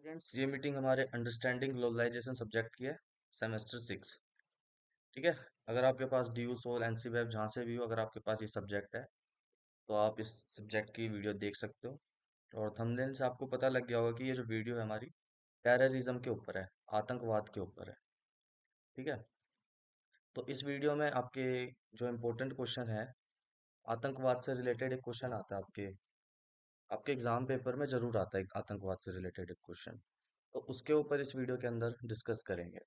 Friends, ये meeting हमारे understanding globalisation subject की है। सेमेस्टर 6। ठीक है। अगर आपके पास ड्यू सोल एनसी वेब जहाँ से भी हो, अगर आपके पास ये सब्जेक्ट है तो आप इस सब्जेक्ट की वीडियो देख सकते हो। और थंबनेल से आपको पता लग गया होगा कि ये जो वीडियो है हमारी टेररिज्म के ऊपर है, आतंकवाद के ऊपर है। ठीक है। तो इस वीडियो में आपके जो इम्पोर्टेंट क्वेश्चन है, आतंकवाद से रिलेटेड एक क्वेश्चन आता है आपके आपके एग्जाम पेपर में जरूर आता है, एक आतंकवाद से रिलेटेड एक क्वेश्चन। तो उसके ऊपर इस वीडियो के अंदर डिस्कस करेंगे।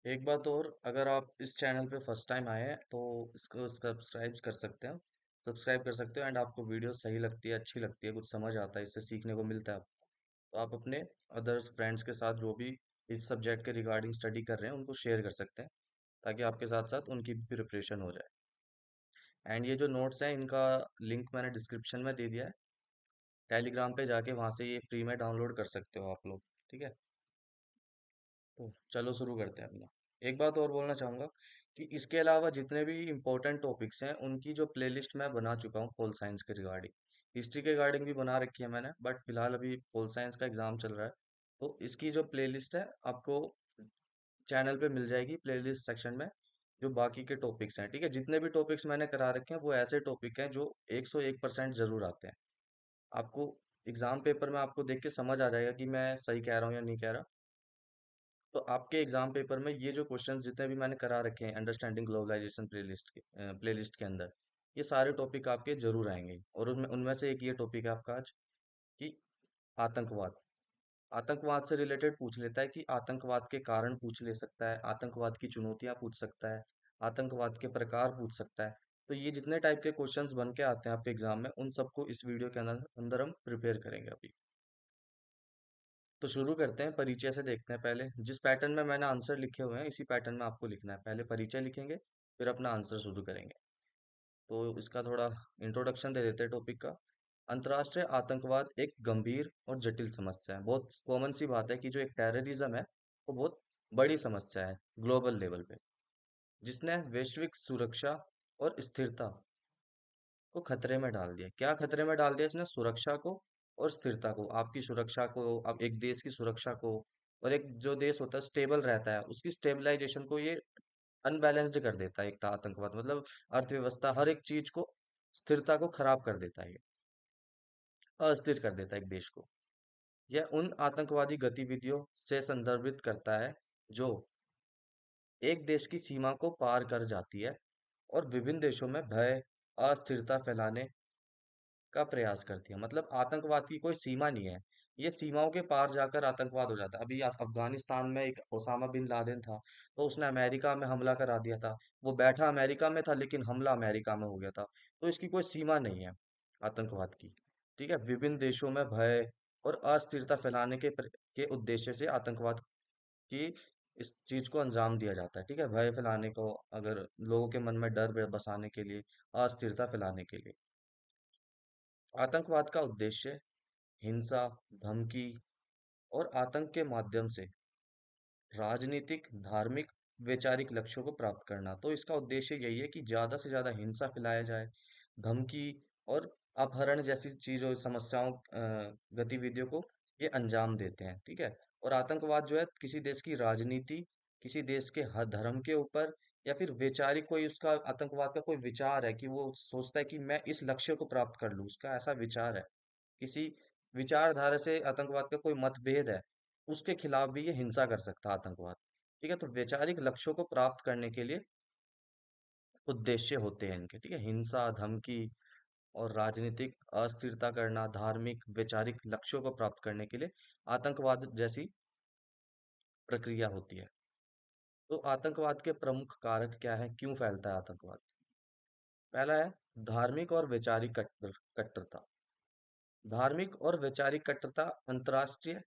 एक बात और, अगर आप इस चैनल पे फर्स्ट टाइम आए हैं तो इसको सब्सक्राइब कर सकते हो एंड आपको वीडियो सही लगती है, अच्छी लगती है, कुछ समझ आता है, इससे सीखने को मिलता है आपको, तो आप अपने अदर्स फ्रेंड्स के साथ जो भी इस सब्जेक्ट के रिगार्डिंग स्टडी कर रहे हैं उनको शेयर कर सकते हैं, ताकि आपके साथ साथ उनकी भी प्रिपरेशन हो जाए। एंड ये जो नोट्स हैं इनका लिंक मैंने डिस्क्रिप्शन में दे दिया है। टेलीग्राम पे जाके वहाँ से ये फ्री में डाउनलोड कर सकते हो आप लोग। ठीक है। तो चलो शुरू करते हैं अपना। एक बात और बोलना चाहूंगा कि इसके अलावा जितने भी इम्पोर्टेंट टॉपिक्स हैं उनकी जो प्लेलिस्ट मैं बना चुका हूँ पोल साइंस के रिगार्डिंग। हिस्ट्री के रिगार्डिंग भी बना रखी है मैंने, बट फिलहाल अभी पोल साइंस का एग्जाम चल रहा है। तो इसकी जो प्लेलिस्ट है आपको चैनल पे मिल जाएगी, प्लेलिस्ट सेक्शन में, जो बाकी के टॉपिक्स हैं। ठीक है। जितने भी टॉपिक्स मैंने करा रखे हैं वो ऐसे टॉपिक हैं जो 101% जरूर आते हैं। आपको एग्जाम पेपर में आपको देख के समझ आ जाएगा कि मैं सही कह रहा हूँ या नहीं कह रहा। तो आपके एग्जाम पेपर में ये जो क्वेश्चन जितने भी मैंने करा रखे हैं अंडरस्टैंडिंग ग्लोबलाइजेशन प्लेलिस्ट के अंदर, ये सारे टॉपिक आपके जरूर आएंगे। और उनमें उनमें से एक ये टॉपिक है आपका आज, कि आतंकवाद। आतंकवाद से रिलेटेड पूछ लेता है, कि आतंकवाद के कारण पूछ ले सकता है, आतंकवाद की चुनौतियां पूछ सकता है, आतंकवाद के प्रकार पूछ सकता है। तो ये जितने टाइप के क्वेश्चंस बन के आते हैं आपके एग्जाम में, उन सबको इस वीडियो के अंदर अंदर हम प्रिपेयर करेंगे अभी। तो शुरू करते हैं, परिचय से देखते हैं। पहले जिस पैटर्न में मैंने आंसर लिखे हुए हैं इसी पैटर्न में आपको लिखना है। पहले परिचय लिखेंगे, फिर अपना आंसर शुरू करेंगे। तो इसका थोड़ा इंट्रोडक्शन दे देते हैं टॉपिक का। अंतर्राष्ट्रीय आतंकवाद एक गंभीर और जटिल समस्या है। बहुत कॉमन सी बात है कि जो एक टेररिज्म है वो बहुत बड़ी समस्या है ग्लोबल लेवल पे, जिसने वैश्विक सुरक्षा और स्थिरता को खतरे में डाल दिया। क्या खतरे में डाल दिया इसने? सुरक्षा को और स्थिरता को। आपकी सुरक्षा को, अब एक देश की सुरक्षा को, और एक जो देश होता है स्टेबल रहता है उसकी स्टेबलाइजेशन को ये अनबैलेंस्ड कर देता है। एक आतंकवाद मतलब अर्थव्यवस्था, हर एक चीज को, स्थिरता को खराब कर देता है ये, अस्थिर कर देता है एक देश को। यह उन आतंकवादी गतिविधियों से संदर्भित करता है जो एक देश की सीमा को पार कर जाती है और विभिन्न देशों में भय, अस्थिरता फैलाने का प्रयास करती है। मतलब आतंकवाद की कोई सीमा नहीं है, ये सीमाओं के पार जाकर आतंकवाद हो जाता है। अभी अफगानिस्तान में एक ओसामा बिन लादेन था, तो उसने अमेरिका में हमला करा दिया था। वो बैठा अमेरिका में था लेकिन हमला अमेरिका में हो गया था। तो इसकी कोई सीमा नहीं है आतंकवाद की। ठीक है। विभिन्न देशों में भय और अस्थिरता फैलाने के उद्देश्य से आतंकवाद की इस चीज को अंजाम दिया जाता है। ठीक है। भय फैलाने को, अगर लोगों के मन में डर बसाने के लिए, अस्थिरता फैलाने के लिए। आतंकवाद का उद्देश्य हिंसा, धमकी और आतंक के माध्यम से राजनीतिक, धार्मिक, वैचारिक लक्ष्यों को प्राप्त करना। तो इसका उद्देश्य यही है कि ज्यादा से ज्यादा हिंसा फैलाया जाए, धमकी और अपहरण जैसी चीजों, समस्याओं, गतिविधियों को ये अंजाम देते हैं। ठीक है। और आतंकवाद जो है किसी देश की राजनीति, किसी देश के धर्म के ऊपर, या फिर वैचारिक, कोई उसका आतंकवाद का कोई विचार है कि वो सोचता है कि मैं इस लक्ष्य को प्राप्त कर लूं, उसका ऐसा विचार है, किसी विचारधारा से आतंकवाद का कोई मतभेद है, उसके खिलाफ भी ये हिंसा कर सकता है आतंकवाद। ठीक है। तो वैचारिक लक्ष्यों को प्राप्त करने के लिए उद्देश्य होते हैं इनके। ठीक है। हिंसा, धमकी और राजनीतिक अस्थिरता करना, धार्मिक, वैचारिक लक्ष्यों को प्राप्त करने के लिए आतंकवाद जैसी प्रक्रिया होती है। तो आतंकवाद के प्रमुख कारक क्या है, क्यों फैलता है आतंकवाद? पहला है धार्मिक और वैचारिक कट्टरता। धार्मिक और वैचारिक कट्टरता अंतर्राष्ट्रीय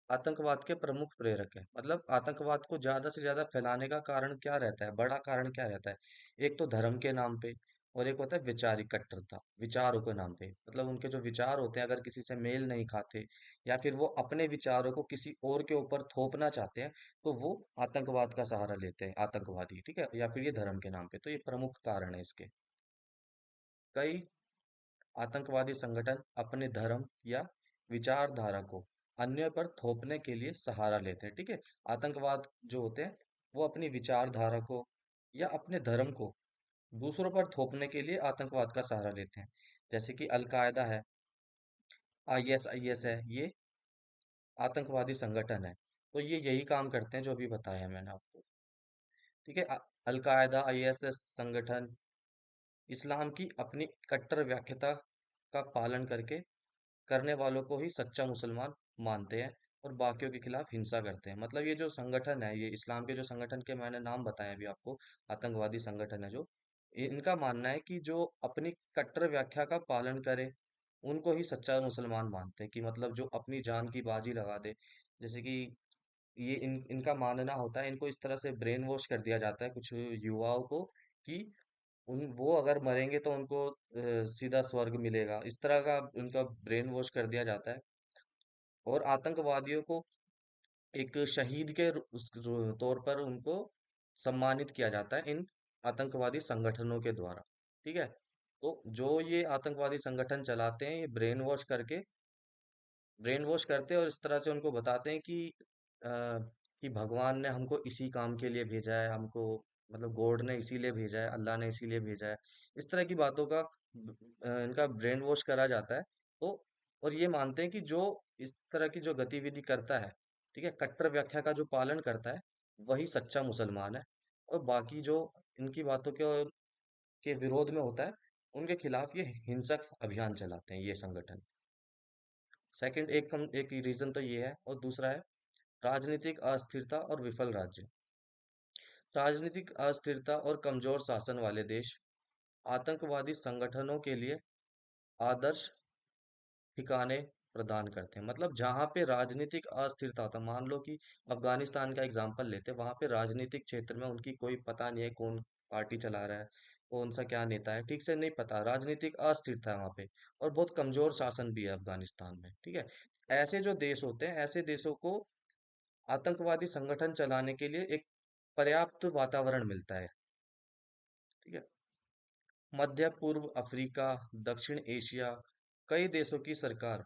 आतंकवाद के प्रमुख प्रेरक है। मतलब आतंकवाद को ज्यादा से ज्यादा फैलाने का कारण क्या रहता है, बड़ा कारण क्या रहता है? एक तो धर्म के नाम पे, और एक होता है वैचारिक कट्टरता, विचारों के नाम पे। मतलब उनके जो विचार होते हैं अगर किसी से मेल नहीं खाते, या फिर वो अपने विचारों को किसी और के ऊपर थोपना चाहते हैं, तो वो आतंकवाद का सहारा लेते हैं, आतंकवादी। ठीक है। या फिर ये धर्म के नाम पे। तो ये प्रमुख कारण है इसके। कई आतंकवादी संगठन अपने धर्म या विचारधारा को अन्य पर थोपने के लिए सहारा लेते हैं। ठीक है, आतंकवाद जो होते हैं वो अपनी विचारधारा को या अपने धर्म को दूसरों पर थोपने के लिए आतंकवाद का सहारा लेते हैं। जैसे कि अलकायदा है, आईएसआईएस है, ये आतंकवादी संगठन है। तो ये यही काम करते हैं जो अभी बताया है मैंने आपको। ठीक है, अलकायदा आईएसएस संगठन इस्लाम की अपनी कट्टर व्याख्याता का पालन करके करने वालों को ही सच्चा मुसलमान मानते हैं और बाकियों के खिलाफ हिंसा करते हैं। मतलब ये जो संगठन है, ये इस्लाम के जो संगठन के मैंने नाम बताए अभी आपको, आतंकवादी संगठन है जो, इनका मानना है कि जो अपनी कट्टर व्याख्या का पालन करे उनको ही सच्चा मुसलमान मानते हैं। कि मतलब जो अपनी जान की बाजी लगा दे, जैसे कि ये इनका मानना होता है, इनको इस तरह से ब्रेन वॉश कर दिया जाता है कुछ युवाओं को कि उन वो अगर मरेंगे तो उनको सीधा स्वर्ग मिलेगा, इस तरह का उनका ब्रेन वॉश कर दिया जाता है। और आतंकवादियों को एक शहीद के तौर पर उनको सम्मानित किया जाता है इन आतंकवादी संगठनों के द्वारा। ठीक है, तो जो ये आतंकवादी संगठन चलाते हैं, ये ब्रेन वॉश करते हैं और इस तरह से उनको बताते हैं अ, कि भगवान ने हमको इसी काम के लिए भेजा है, हमको मतलब गॉड ने इसीलिए भेजा है, अल्लाह ने इसीलिए भेजा है। इस तरह की बातों का इनका ब्रेन वॉश करा जाता है। तो और ये मानते हैं कि जो इस तरह की जो गतिविधि करता है, ठीक है, कट्टर व्याख्या का जो पालन करता है, वही सच्चा मुसलमान है। और बाकी जो इनकी बातों के विरोध में होता है, उनके खिलाफ ये हिंसक अभियान चलाते हैं ये संगठन। सेकंड एक रीजन तो ये है, और दूसरा है राजनीतिक अस्थिरता और विफल राज्य। राजनीतिक अस्थिरता और कमजोर शासन वाले देश आतंकवादी संगठनों के लिए आदर्श ठिकाने प्रदान करते हैं। मतलब जहां पे राजनीतिक अस्थिरता होता है, मान लो कि अफगानिस्तान का एग्जांपल लेते हैं, वहां पे राजनीतिक क्षेत्र में उनकी कोई पता नहीं है कौन पार्टी चला रहा है, कौन सा क्या नेता है, ठीक से नहीं पता, राजनीतिक अस्थिरता है वहां पे। और बहुत कमजोर शासन भी है अफगानिस्तान में। ठीक है, ऐसे जो देश होते हैं, ऐसे देशों को आतंकवादी संगठन चलाने के लिए एक पर्याप्त वातावरण मिलता है। ठीक है, मध्य पूर्व अफ्रीका, दक्षिण एशिया, कई देशों की सरकार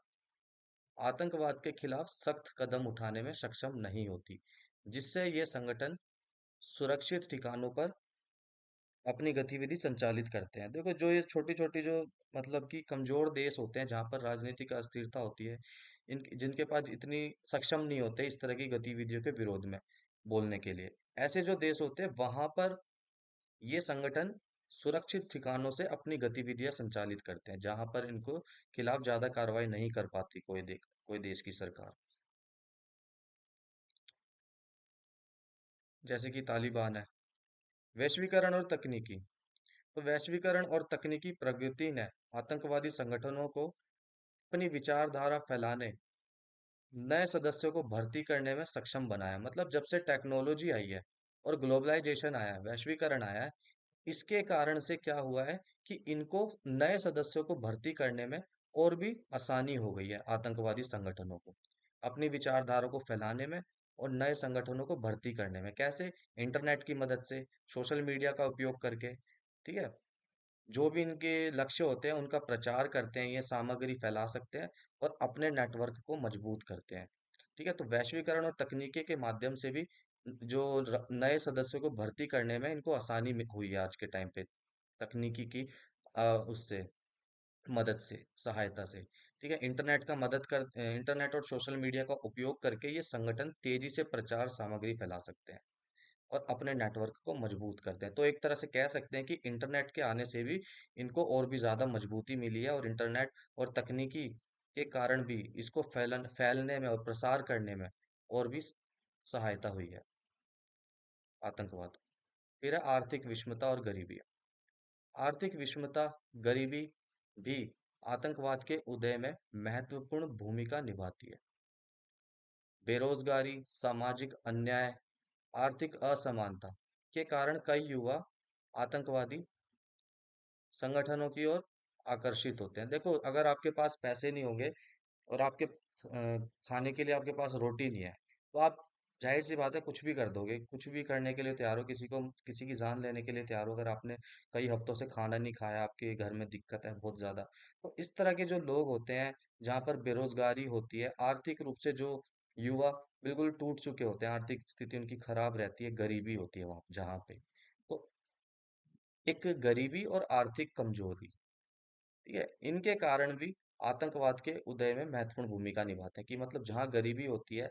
आतंकवाद के खिलाफ सख्त कदम उठाने में सक्षम नहीं होती, जिससे ये संगठन सुरक्षित ठिकानों पर अपनी गतिविधि संचालित करते हैं। देखो, जो ये छोटी छोटी जो मतलब कि कमजोर देश होते हैं जहाँ पर राजनीतिक अस्थिरता होती है, इन जिनके पास इतनी सक्षम नहीं होते इस तरह की गतिविधियों के विरोध में बोलने के लिए, ऐसे जो देश होते हैं वहां पर ये संगठन सुरक्षित ठिकानों से अपनी गतिविधियां संचालित करते हैं, जहां पर इनको खिलाफ ज्यादा कार्रवाई नहीं कर पाती कोई देश की सरकार। जैसे कि तालिबान है। वैश्वीकरण और तकनीकी। तो वैश्वीकरण और तकनीकी प्रगति ने आतंकवादी संगठनों को अपनी विचारधारा फैलाने, नए सदस्यों को भर्ती करने में सक्षम बनाया। मतलब जब से टेक्नोलॉजी आई है और ग्लोबलाइजेशन आया है, वैश्वीकरण आया है, इसके कारण से क्या हुआ है कि इनको नए सदस्यों को भर्ती करने में और भी आसानी हो गई है आतंकवादी संगठनों को, अपनी विचारधारा को फैलाने में और नए संगठनों को भर्ती करने में। कैसे? इंटरनेट की मदद से, सोशल मीडिया का उपयोग करके। ठीक है, जो भी इनके लक्ष्य होते हैं उनका प्रचार करते हैं, ये सामग्री फैला सकते हैं और अपने नेटवर्क को मजबूत करते हैं। ठीक है, तो वैश्वीकरण और तकनीकी के माध्यम से भी जो नए सदस्यों को भर्ती करने में इनको आसानी हुई है आज के टाइम पे, तकनीकी की उससे मदद से, सहायता से। ठीक है, इंटरनेट और सोशल मीडिया का उपयोग करके ये संगठन तेजी से प्रचार सामग्री फैला सकते हैं और अपने नेटवर्क को मजबूत करते हैं। तो एक तरह से कह सकते हैं कि इंटरनेट के आने से भी इनको और भी ज्यादा मजबूती मिली है, और इंटरनेट और तकनीकी के कारण भी इसको फैलने में और प्रसार करने में और भी सहायता हुई है आतंकवाद। फिर है आर्थिक विषमता और गरीबी। आर्थिक विषमता, गरीबी भी आतंकवाद के उदय में महत्वपूर्ण भूमिका निभाती है। बेरोजगारी, सामाजिक अन्याय, आर्थिक असमानता के कारण कई युवा आतंकवादी संगठनों की ओर आकर्षित होते हैं। देखो, अगर आपके पास पैसे नहीं होंगे और आपके खाने के लिए आपके पास रोटी नहीं है, तो आप जाहिर सी बात है, कुछ भी कर दोगे, कुछ भी करने के लिए तैयार हो, किसी को किसी की जान लेने के लिए तैयार हो, अगर आपने कई हफ्तों से खाना नहीं खाया, आपके घर में दिक्कत है बहुत ज्यादा। तो इस तरह के जो लोग होते हैं, जहाँ पर बेरोजगारी होती है, आर्थिक रूप से जो युवा बिल्कुल टूट चुके होते हैं, आर्थिक स्थिति उनकी खराब रहती है, गरीबी होती है वहां जहाँ पे, तो एक गरीबी और आर्थिक कमजोरी, ठीक है, इनके कारण भी आतंकवाद के उदय में महत्वपूर्ण भूमिका निभाते हैं। कि मतलब जहाँ गरीबी होती है,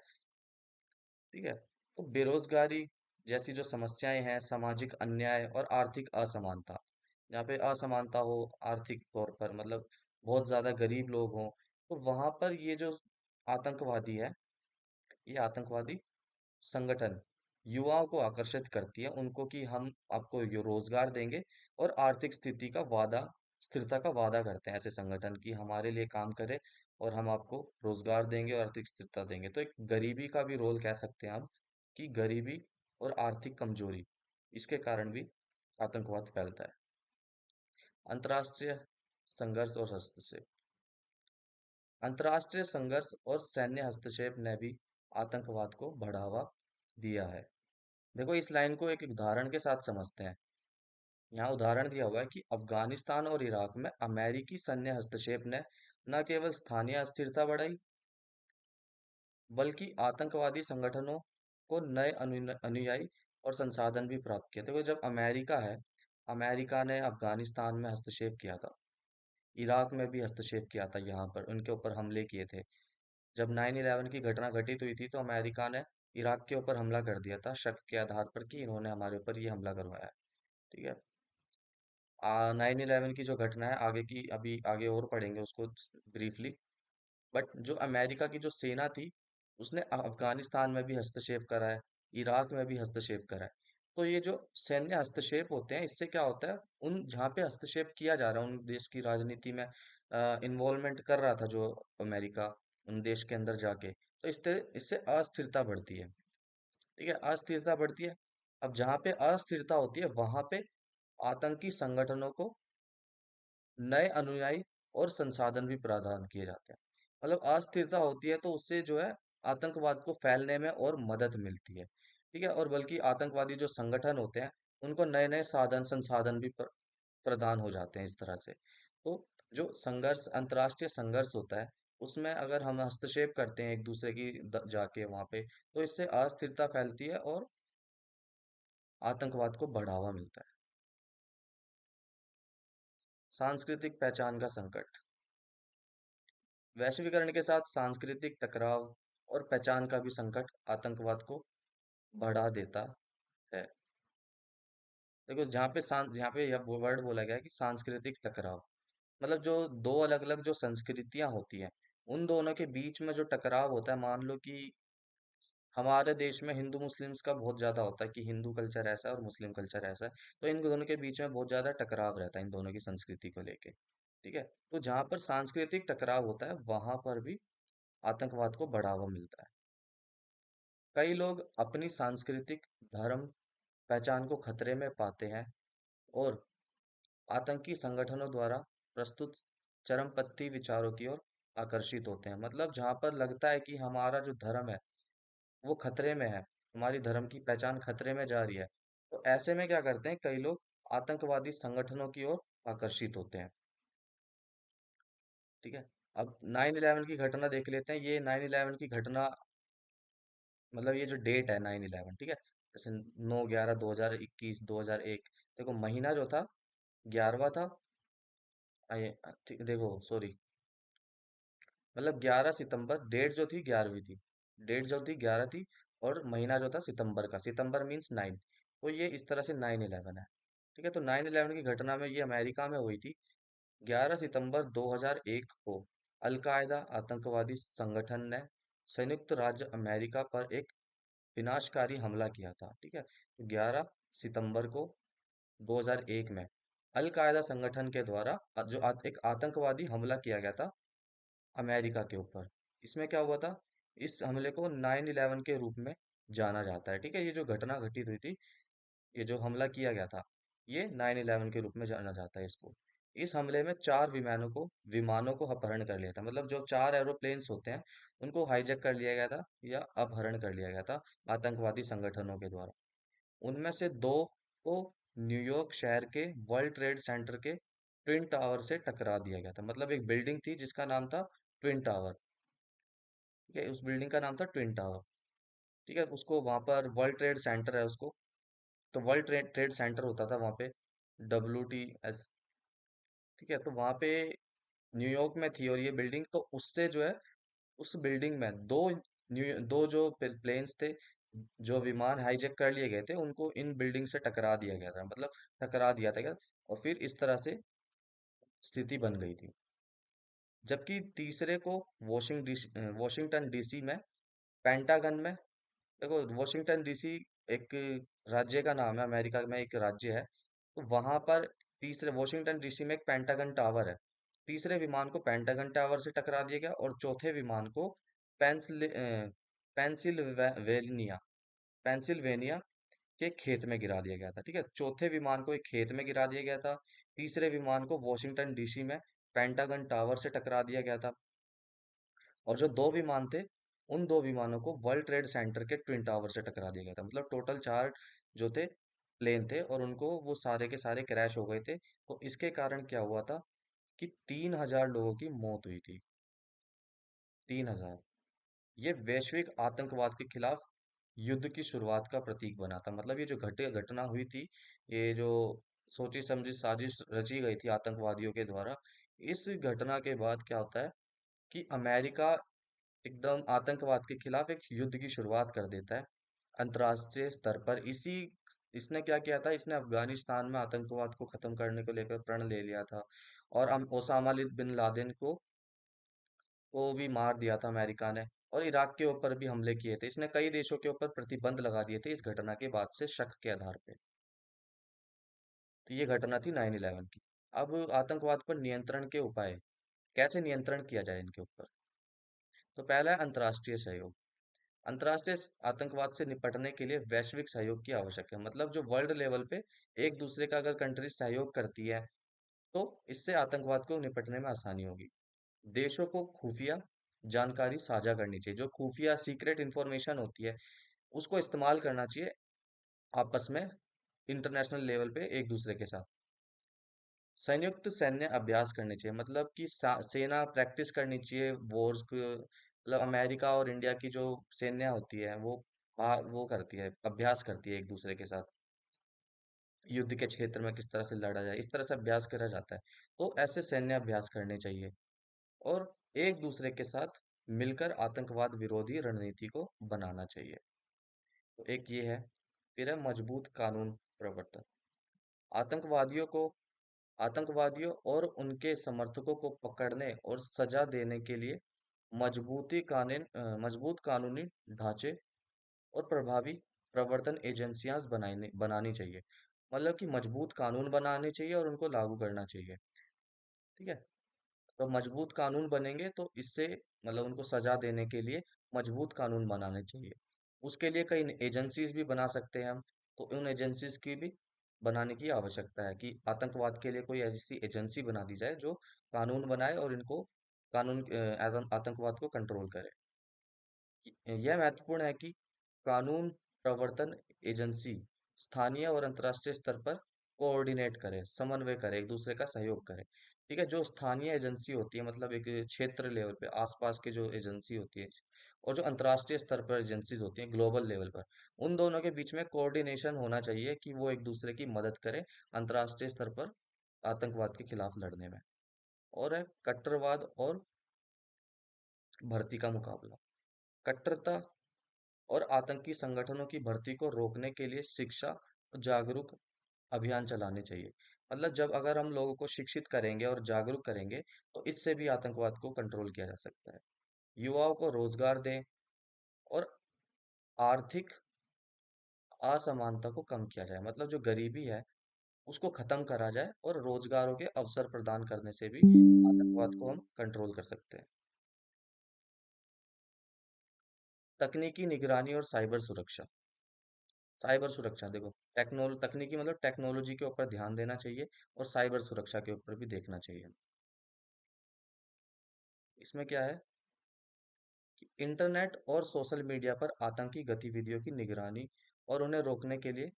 ठीक है, तो बेरोजगारी जैसी जो समस्याएं हैं, सामाजिक अन्याय और आर्थिक असमानता, जहाँ पे असमानता हो आर्थिक तौर पर, मतलब बहुत ज्यादा गरीब लोग हों, तो वहां पर ये जो आतंकवादी है, ये आतंकवादी संगठन युवाओं को आकर्षित करती है उनको, कि हम आपको ये रोजगार देंगे और आर्थिक स्थिति का वादा स्थिरता का वादा करते हैं ऐसे संगठन, की हमारे लिए काम करे और हम आपको रोजगार देंगे और आर्थिक स्थिरता देंगे। तो एक गरीबी का भी रोल कह सकते हैं हम, कि गरीबी और आर्थिक कमजोरी, इसके कारण भी आतंकवाद फैलता है। अंतर्राष्ट्रीय संघर्ष और हस्तक्षेप, अंतर्राष्ट्रीय संघर्ष और सैन्य हस्तक्षेप ने भी आतंकवाद को बढ़ावा दिया है। देखो, इस लाइन को एक उदाहरण के साथ समझते हैं। यहाँ उदाहरण दिया हुआ है कि अफगानिस्तान और इराक में अमेरिकी सैन्य हस्तक्षेप ने न केवल स्थानीय अस्थिरता बढ़ाई, बल्कि आतंकवादी संगठनों को नए अनुयायी और संसाधन भी प्राप्त किए। देखो, जब अमेरिका है, अमेरिका ने अफगानिस्तान में हस्तक्षेप किया था, इराक में भी हस्तक्षेप किया था, यहाँ पर उनके ऊपर हमले किए थे। जब 9/11 की घटना घटित हुई थी, तो अमेरिका ने इराक के ऊपर हमला कर दिया था, शक के आधार पर कि इन्होंने हमारे ऊपर ये हमला करवाया है। ठीक है। 9/11 की जो घटना है, आगे की अभी आगे और पढ़ेंगे उसको ब्रीफली। बट जो अमेरिका की जो सेना थी, उसने अफगानिस्तान में भी हस्तक्षेप करा है, इराक में भी हस्तक्षेप करा है। तो ये जो सैन्य हस्तक्षेप होते हैं, इससे क्या होता है, उन जहाँ पे हस्तक्षेप किया जा रहा है, उन देश की राजनीति में इन्वॉल्वमेंट कर रहा था जो अमेरिका, उन देश के अंदर जाके, तो इससे इससे अस्थिरता बढ़ती है। ठीक है, अस्थिरता बढ़ती है। अब जहाँ पे अस्थिरता होती है, वहां पे आतंकी संगठनों को नए अनुयायी और संसाधन भी प्रदान किए जाते हैं। मतलब अस्थिरता होती है, तो उससे जो है आतंकवाद को फैलने में और मदद मिलती है। ठीक है, और बल्कि आतंकवादी जो संगठन होते हैं, उनको नए नए साधन संसाधन भी प्रदान हो जाते हैं इस तरह से। तो जो संघर्ष, अंतर्राष्ट्रीय संघर्ष होता है, उसमें अगर हम हस्तक्षेप करते हैं एक दूसरे की जाके वहां पे, तो इससे अस्थिरता फैलती है और आतंकवाद को बढ़ावा मिलता है। सांस्कृतिक पहचान का संकट, वैश्वीकरण के साथ सांस्कृतिक टकराव और पहचान का भी संकट आतंकवाद को बढ़ा देता है। देखो, जहाँ पे यह वर्ड बोला गया है कि सांस्कृतिक टकराव, मतलब जो दो अलग अलग जो संस्कृतियां होती हैं, उन दोनों के बीच में जो टकराव होता है, मान लो कि हमारे देश में हिंदू मुस्लिम्स का बहुत ज्यादा होता है, कि हिंदू कल्चर ऐसा है और मुस्लिम कल्चर ऐसा है, तो इन दोनों के बीच में बहुत ज्यादा टकराव रहता है इन दोनों की संस्कृति को लेके। ठीक है, तो जहाँ पर सांस्कृतिक टकराव होता है, वहां पर भी आतंकवाद को बढ़ावा मिलता है। कई लोग अपनी सांस्कृतिक धर्म पहचान को खतरे में पाते हैं और आतंकी संगठनों द्वारा प्रस्तुत चरमपंथी विचारों की ओर आकर्षित होते हैं। मतलब जहां पर लगता है कि हमारा जो धर्म है वो खतरे में है, हमारी धर्म की पहचान खतरे में जा रही है, तो ऐसे में क्या करते हैं कई लोग, आतंकवादी संगठनों की ओर आकर्षित होते हैं। ठीक है। अब 9/11 की घटना देख लेते हैं। ये 9/11 की घटना, मतलब ये जो डेट है 9/11, ठीक है, जैसे 9/11/2021, 2001, देखो महीना जो था 11वां था। ठीक, देखो सॉरी, मतलब 11 सितंबर, डेट जो थी 11वीं थी, डेट जो थी 11 थी, और महीना जो था सितंबर का, सितंबर मीन्स 9। तो ये इस तरह से 9/11 है। ठीक है, तो 9/11 की घटना में ये अमेरिका में हुई थी। 11 सितंबर 2001 को अलकायदा आतंकवादी संगठन ने संयुक्त राज्य अमेरिका पर एक विनाशकारी हमला किया था। ठीक है, तो 11 सितंबर को 2001 में अल कायदा संगठन के द्वारा एक आतंकवादी हमला किया गया था अमेरिका के ऊपर। इसमें क्या हुआ था, इस हमले को 9/11 के रूप में जाना जाता है। ठीक है, ये जो घटना घटित हुई थी, ये जो हमला किया गया था, ये 9/11 के रूप में जाना जाता है इसको। इस हमले में चार विमानों को अपहरण कर लिया था। मतलब जो चार एरोप्लेन्स होते हैं उनको हाईजैक कर लिया गया था या अपहरण कर लिया गया था आतंकवादी संगठनों के द्वारा। उनमें से दो को न्यूयॉर्क शहर के वर्ल्ड ट्रेड सेंटर के ट्विन टावर से टकरा दिया गया था। मतलब एक बिल्डिंग थी जिसका नाम था ट्विन टावर। ठीक है, उस बिल्डिंग का नाम था ट्विन टावर। ठीक है, उसको वहां पर वर्ल्ड ट्रेड सेंटर है उसको। तो वर्ल्ड ट्रेड ट्रेड सेंटर होता था वहां पे, WTS। ठीक है, तो वहां पे न्यूयॉर्क में थी और ये बिल्डिंग, तो उससे जो है उस बिल्डिंग में दो जो प्लेन्स थे, जो विमान हाईजैक कर लिए गए थे, उनको इन बिल्डिंग से टकरा दिया गया था। मतलब टकरा दिया था क्या, और फिर इस तरह से स्थिति बन गई थी। जबकि तीसरे को वॉशिंगटन डीसी में, पेंटागन में। देखो, वॉशिंगटन डीसी एक राज्य का नाम है, अमेरिका में एक राज्य है। तो वहां पर तीसरे वॉशिंगटन डीसी में एक पेंटागन टावर है। तीसरे विमान को पेंटागन टावर से टकरा दिया गया और चौथे विमान को पेंसिल्वेनिया पेंसिल्वेनिया के खेत में गिरा दिया गया था। ठीक है, चौथे विमान को एक खेत में गिरा दिया गया था। तीसरे विमान को वॉशिंगटन डीसी में पेंटागन टावर से टकरा दिया गया था। और जो दो विमान थे, उन दो विमानों को वर्ल्ड ट्रेड सेंटर के ट्विन टावर से टकरा दिया गया था। मतलब टोटल चार जो थे प्लेन थे, और उनको वो सारे के सारे क्रैश हो गए थे। तो इसके कारण क्या हुआ था कि 3,000 लोगों की मौत हुई थी। 3,000। ये वैश्विक आतंकवाद के खिलाफ युद्ध की शुरुआत का प्रतीक बना था। मतलब ये जो घटना हुई थी, ये जो सोची समझी साजिश रची गई थी आतंकवादियों के द्वारा, इस घटना के बाद क्या होता है कि अमेरिका एकदम आतंकवाद के खिलाफ एक युद्ध की शुरुआत कर देता है अंतर्राष्ट्रीय स्तर पर। इसी इसने क्या किया था, इसने अफगानिस्तान में आतंकवाद को खत्म करने को लेकर प्रण ले लिया था। और ओसामा बिन लादेन को भी मार दिया था अमेरिका ने। और इराक के ऊपर भी हमले किए थे इसने, कई देशों के ऊपर प्रतिबंध लगा दिए थे इस घटना के बाद से, शक के आधार पे। तो ये घटना थी 9/11 की। अब आतंकवाद पर नियंत्रण के उपाय, कैसे नियंत्रण किया जाए इनके ऊपर। तो पहला है अंतर्राष्ट्रीय सहयोग। अंतर्राष्ट्रीय आतंकवाद से निपटने के लिए वैश्विक सहयोग की आवश्यक है। मतलब जो वर्ल्ड लेवल पे एक दूसरे का अगर कंट्री सहयोग करती है, तो इससे आतंकवाद को निपटने में आसानी होगी। देशों को खुफिया जानकारी साझा करनी चाहिए। जो खुफिया सीक्रेट इंफॉर्मेशन होती है, उसको इस्तेमाल करना चाहिए आपस में, इंटरनेशनल लेवल पे एक दूसरे के साथ। संयुक्त सैन्य अभ्यास करने चाहिए। मतलब कि सेना प्रैक्टिस करनी चाहिए वॉर्स को। मतलब अमेरिका और इंडिया की जो सेना होती है, वो करती है, अभ्यास करती है एक दूसरे के साथ। युद्ध के क्षेत्र में किस तरह से लड़ा जाए, इस तरह से अभ्यास करा जाता है। तो ऐसे सैन्य अभ्यास करने चाहिए। और एक दूसरे के साथ मिलकर आतंकवाद विरोधी रणनीति को बनाना चाहिए। तो एक ये है। फिर है मजबूत कानून प्रवर्तन। आतंकवादियों को आतंकवादियों और उनके समर्थकों को पकड़ने और सजा देने के लिए मजबूत कानूनी ढांचे और प्रभावी प्रवर्तन एजेंसियां बनानी चाहिए। मतलब कि मजबूत कानून बनाने चाहिए और उनको लागू करना चाहिए। ठीक है, तो मजबूत कानून बनेंगे तो इससे, मतलब उनको सजा देने के लिए मजबूत कानून बनाने चाहिए। उसके लिए कई एजेंसीज भी बना सकते हैं हम। तो उन एजेंसीज की भी बनाने की आवश्यकता है कि आतंकवाद के लिए कोई ऐसी एजेंसी बना दी जाए जो कानून बनाए और इनको आतंकवाद को कंट्रोल करे। यह महत्वपूर्ण है कि कानून प्रवर्तन एजेंसी स्थानीय और अंतर्राष्ट्रीय स्तर पर कोऑर्डिनेट करे, समन्वय करे, एक दूसरे का सहयोग करे। ठीक है, जो स्थानीय एजेंसी होती है, मतलब एक क्षेत्र लेवल पे आसपास के जो एजेंसी होती है, और जो अंतर्राष्ट्रीय स्तर पर एजेंसीज होती हैं ग्लोबल लेवल पर, उन दोनों के बीच में कोऑर्डिनेशन होना चाहिए कि वो एक दूसरे की मदद करें अंतर्राष्ट्रीय स्तर पर आतंकवाद के खिलाफ लड़ने में। और है कट्टरवाद और भर्ती का मुकाबला। कट्टरता और आतंकी संगठनों की भर्ती को रोकने के लिए शिक्षा और जागरूक अभियान चलाने चाहिए। मतलब जब अगर हम लोगों को शिक्षित करेंगे और जागरूक करेंगे, तो इससे भी आतंकवाद को कंट्रोल किया जा सकता है। युवाओं को रोजगार दें और आर्थिक असमानता को कम किया जाए। मतलब जो गरीबी है उसको खत्म करा जाए, और रोजगारों के अवसर प्रदान करने से भी आतंकवाद को हम कंट्रोल कर सकते हैं। तकनीकी निगरानी और साइबर सुरक्षा। साइबर सुरक्षा देखो, तकनीकी मतलब टेक्नोलॉजी के ऊपर ध्यान देना चाहिए और साइबर सुरक्षा के ऊपर भी देखना चाहिए। इसमें क्या है कि इंटरनेट और सोशल मीडिया पर आतंकी गतिविधियों की निगरानी और उन्हें रोकने के लिए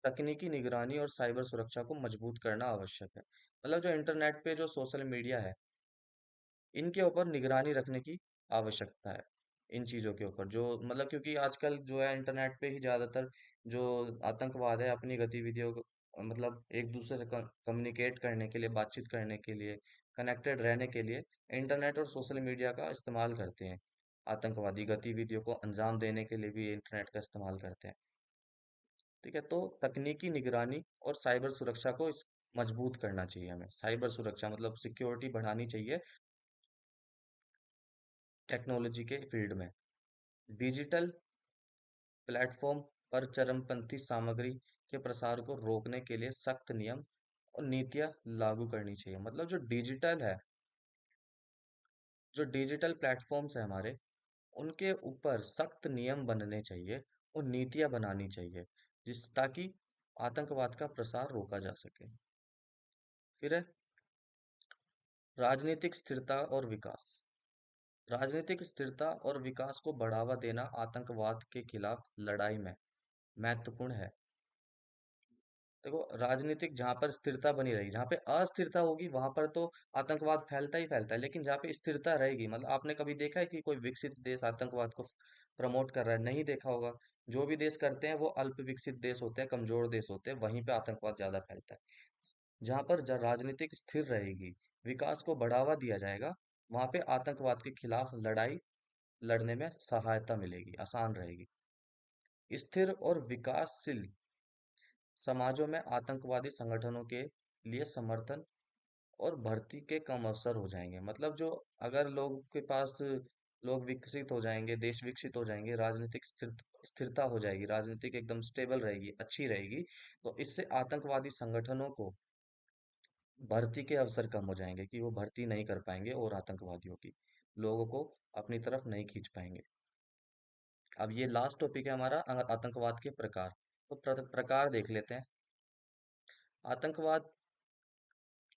तकनीकी निगरानी और साइबर सुरक्षा को मजबूत करना आवश्यक है। मतलब जो इंटरनेट पे जो सोशल मीडिया है, इनके ऊपर निगरानी रखने की आवश्यकता है। इन चीजों के ऊपर जो मतलब क्योंकि आजकल जो है इंटरनेट पे ही ज्यादातर जो आतंकवाद है अपनी गतिविधियों को मतलब एक दूसरे से कम्युनिकेट करने के लिए, बातचीत करने के लिए, कनेक्टेड रहने के लिए इंटरनेट और सोशल मीडिया का इस्तेमाल करते हैं। आतंकवादी गतिविधियों को अंजाम देने के लिए भी इंटरनेट का इस्तेमाल करते हैं। ठीक है, तो तकनीकी निगरानी और साइबर सुरक्षा को मजबूत करना चाहिए हमें। साइबर सुरक्षा मतलब सिक्योरिटी बढ़ानी चाहिए टेक्नोलॉजी के फील्ड में। डिजिटल प्लेटफॉर्म पर चरमपंथी सामग्री के प्रसार को रोकने के लिए सख्त नियम और नीतियां लागू करनी चाहिए। मतलब जो डिजिटल प्लेटफॉर्म्स है हमारे, उनके ऊपर सख्त नियम बनने चाहिए और नीतियां बनानी चाहिए जिस ताकि आतंकवाद का प्रसार रोका जा सके। फिर है राजनीतिक स्थिरता और विकास। राजनीतिक स्थिरता और विकास को बढ़ावा देना आतंकवाद के खिलाफ लड़ाई में महत्वपूर्ण है। देखो, राजनीतिक जहां पर स्थिरता बनी रहेगी, जहां पे अस्थिरता होगी वहां पर तो आतंकवाद फैलता ही फैलता है। लेकिन जहां पे स्थिरता रहेगी, मतलब आपने कभी देखा है कि कोई विकसित देश आतंकवाद को प्रमोट कर रहा है? नहीं देखा होगा। जो भी देश करते हैं वो अल्प विकसित देश होते हैं, कमजोर देश होते हैं, वहीं पे आतंकवाद ज्यादा फैलता है। जहां पर राजनीतिक स्थिर रहेगी, विकास को बढ़ावा दिया जाएगा, वहां पे आतंकवाद के खिलाफ लड़ाई लड़ने में सहायता मिलेगी, आसान रहेगी। स्थिर और विकासशील समाजों में आतंकवादी संगठनों के लिए समर्थन और भर्ती के कम अवसर हो जाएंगे। मतलब जो अगर लोग के पास लोग विकसित हो जाएंगे, देश विकसित हो जाएंगे, राजनीतिक स्थिरता हो जाएगी, राजनीतिक एकदम स्टेबल रहेगी, अच्छी रहेगी, तो इससे आतंकवादी संगठनों को भर्ती के अवसर कम हो जाएंगे कि वो भर्ती नहीं कर पाएंगे और आतंकवादियों की लोगों को अपनी तरफ नहीं खींच पाएंगे। अब ये लास्ट टॉपिक है हमारा आतंकवाद के प्रकार। तो प्रकार देख लेते हैं। आतंकवाद,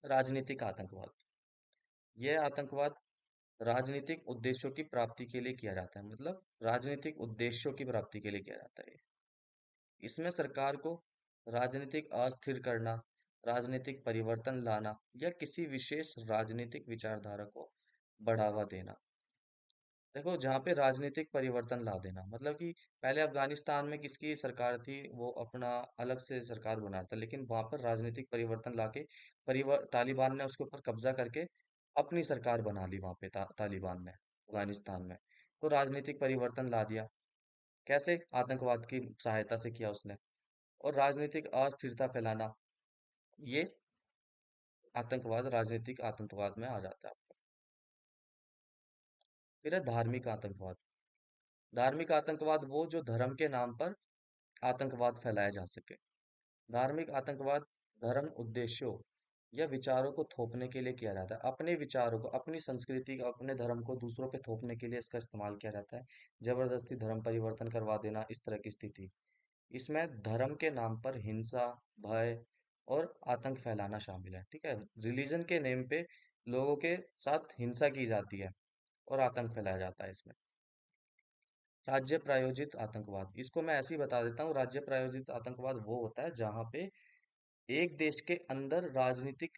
राजनीतिक आतंकवाद। यह आतंकवाद राजनीतिक उद्देश्यों की प्राप्ति के लिए किया जाता है। मतलब राजनीतिक उद्देश्यों की प्राप्ति के लिए किया जाता है। इसमें सरकार को राजनीतिक अस्थिर करना, राजनीतिक परिवर्तन लाना या किसी विशेष राजनीतिक विचारधारा को बढ़ावा देना। देखो, जहाँ पे राजनीतिक परिवर्तन ला देना मतलब कि पहले अफगानिस्तान में किसकी सरकार थी, वो अपना अलग से सरकार बना था, लेकिन वहां पर राजनीतिक परिवर्तन लाके तालिबान ने उसके ऊपर कब्जा करके अपनी सरकार बना ली वहां पे तालिबान ने अफगानिस्तान में। तो राजनीतिक परिवर्तन ला दिया। कैसे? आतंकवाद की सहायता से किया उसने। और राजनीतिक अस्थिरता फैलाना, ये आतंकवाद राजनीतिक आतंकवाद में आ जाता है। फिर है धार्मिक आतंकवाद। धार्मिक आतंकवाद वो जो धर्म के नाम पर आतंकवाद फैलाया जा सके। धार्मिक आतंकवाद धर्म उद्देश्यों या विचारों को थोपने के लिए किया जाता है। अपने विचारों को, अपनी संस्कृति को, अपने धर्म को दूसरों पे थोपने के लिए इसका इस्तेमाल किया जाता है। जबरदस्ती धर्म परिवर्तन करवा देना, इस तरह की स्थिति। इसमें धर्म के नाम पर हिंसा, भय और आतंक फैलाना शामिल है। ठीक है, रिलीजन के नेम पे लोगों के साथ हिंसा की जाती है और आतंक फैलाया जाता है इसमें। राज्य प्रायोजित आतंकवाद, इसको मैं ऐसे ही बता देता हूँ। राज्य प्रायोजित आतंकवाद वो होता है जहाँ पे एक देश के अंदर राजनीतिक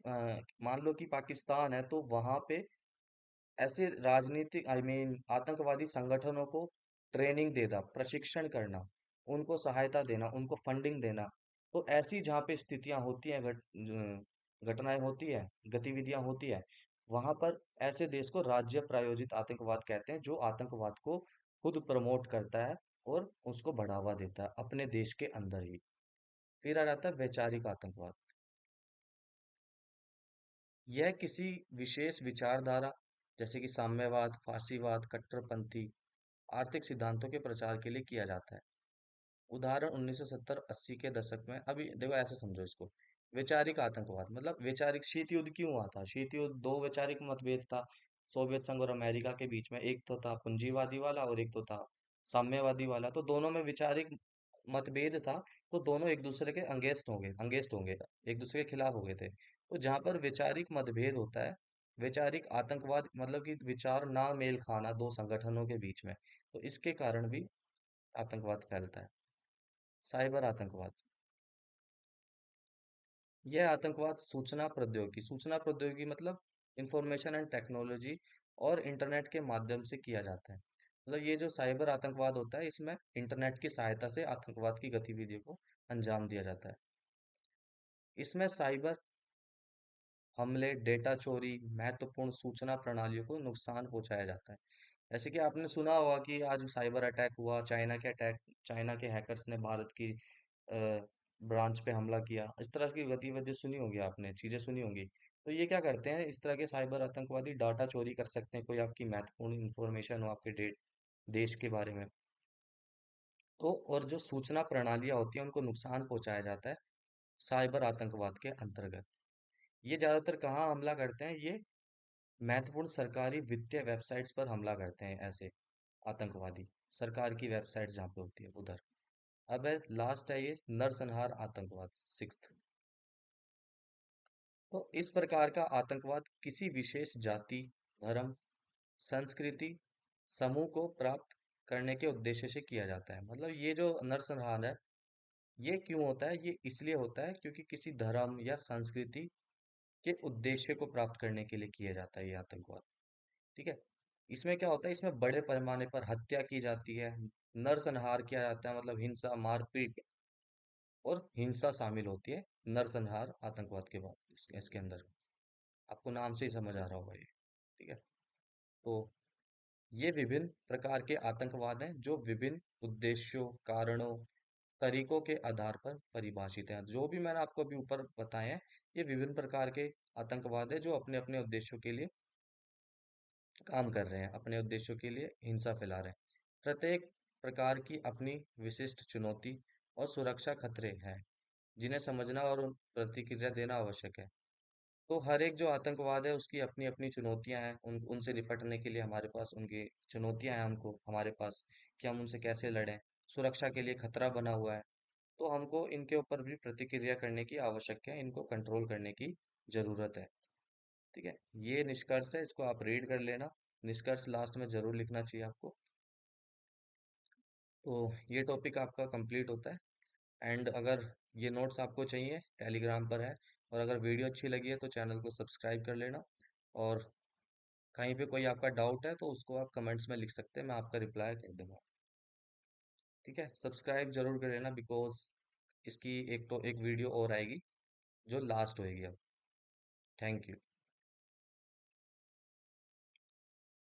मान लो कि पाकिस्तान है, तो वहां पे ऐसे राजनीतिक आतंकवादी संगठनों को ट्रेनिंग देना, प्रशिक्षण करना, उनको सहायता देना, उनको फंडिंग देना। तो ऐसी जहाँ पे स्थितियां होती हैं, घटनाएं होती है, गतिविधियां होती है, वहां पर ऐसे देश को राज्य प्रायोजित आतंकवाद कहते हैं, जो आतंकवाद को खुद प्रमोट करता है और उसको बढ़ावा देता है अपने देश के अंदर ही। फिर आ जाता है वैचारिक आतंकवाद। यह किसी विशेष विचारधारा जैसे कि साम्यवाद, फासीवाद, कट्टरपंथी आर्थिक सिद्धांतों के प्रचार के लिए किया जाता है। उदाहरण 1970-80 के दशक में। अभी देखो, ऐसे समझो इसको। वैचारिक आतंकवाद मतलब वैचारिक शीत युद्ध क्यों हुआ था? शीत युद्ध दो वैचारिक मतभेद था सोवियत संघ और अमेरिका के बीच में। एक तो था पूंजीवादी वाला और एक तो था साम्यवादी वाला। तो दोनों में वैचारिक मतभेद था, तो दोनों एक दूसरे के अंगेस्ट होंगे, एक दूसरे के खिलाफ हो गए थे। तो जहां पर वैचारिक मतभेद होता है, वैचारिक आतंकवाद मतलब कि विचार ना मेल खाना दो संगठनों के बीच में, तो इसके कारण भी आतंकवाद फैलता है। साइबर आतंकवाद, यह आतंकवाद सूचना प्रौद्योगिकी मतलब इंफॉर्मेशन एंड टेक्नोलॉजी और इंटरनेट के माध्यम से किया जाता है। मतलब ये जो साइबर आतंकवाद होता है, इसमें इंटरनेट की सहायता से आतंकवाद की गतिविधियों को अंजाम दिया जाता है। इसमें साइबर हमले, डेटा चोरी, महत्वपूर्ण सूचना प्रणालियों को नुकसान पहुंचाया जाता है। जैसे कि आपने सुना होगा कि आज साइबर अटैक हुआ, चाइना के हैकर्स ने भारत की ब्रांच पे हमला किया। इस तरह की गतिविधि सुनी होगी आपने, चीजें सुनी होंगी। तो ये क्या करते हैं, इस तरह के साइबर आतंकवादी डाटा चोरी कर सकते हैं, कोई आपकी महत्वपूर्ण इंफॉर्मेशन हो आपके देश के बारे में। तो और जो सूचना प्रणालियां होती हैं उनको नुकसान पहुंचाया जाता है साइबर आतंकवाद के अंतर्गत। ये ज्यादातर कहाँ हमला करते हैं, ये महत्वपूर्ण सरकारी वित्तीय वेबसाइट्स पर हमला करते हैं ऐसे आतंकवादी, सरकार की वेबसाइट जहाँ पे होती है उधर। अब है लास्ट है ये नरसंहार आतंकवाद, सिक्स्थ। तो इस प्रकार का आतंकवाद किसी विशेष जाति, धर्म, संस्कृति, समूह को प्राप्त करने के उद्देश्य से किया जाता है। मतलब ये जो नरसंहार है, ये क्यों होता है, ये इसलिए होता है क्योंकि किसी धर्म या संस्कृति के उद्देश्य को प्राप्त करने के लिए किया जाता है ये आतंकवाद। ठीक है। इसमें क्या होता है, इसमें बड़े पैमाने पर हत्या की जाती है, नरसंहार किया जाता है, मतलब हिंसा, मारपीट और हिंसा शामिल होती है नरसंहार आतंकवाद के बाद। इसके अंदर आपको नाम से ही समझ आ रहा होगा ये। ठीक है। तो ये विभिन्न प्रकार के आतंकवाद हैं जो विभिन्न उद्देश्यों, कारणों, तरीकों के आधार पर परिभाषित हैं। जो भी मैंने आपको अभी ऊपर बताए हैं, ये विभिन्न प्रकार के आतंकवाद है जो अपने अपने उद्देश्यों के लिए काम कर रहे हैं, अपने उद्देश्यों के लिए हिंसा फैला रहे हैं। प्रत्येक प्रकार की अपनी विशिष्ट चुनौती और सुरक्षा खतरे हैं, जिन्हें समझना और उन प्रतिक्रिया देना आवश्यक है। तो हर एक जो आतंकवाद है उसकी अपनी अपनी चुनौतियां हैं, उनसे निपटने के लिए हमारे पास उनकी चुनौतियां हैं, हमको हमारे पास कि हम उनसे कैसे लड़ें। सुरक्षा के लिए खतरा बना हुआ है, तो हमको इनके ऊपर भी प्रतिक्रिया करने की आवश्यक है, इनको कंट्रोल करने की जरूरत है। ठीक है। ये निष्कर्ष है, इसको आप रीड कर लेना। निष्कर्ष लास्ट में जरूर लिखना चाहिए आपको। तो ये टॉपिक आपका कंप्लीट होता है। एंड अगर ये नोट्स आपको चाहिए, टेलीग्राम पर है। और अगर वीडियो अच्छी लगी है तो चैनल को सब्सक्राइब कर लेना। और कहीं पे कोई आपका डाउट है तो उसको आप कमेंट्स में लिख सकते हैं, मैं आपका रिप्लाई कर दूंगा। ठीक है। सब्सक्राइब जरूर कर लेना, बिकॉज इसकी एक वीडियो और आएगी जो लास्ट होएगी अब। Thank you.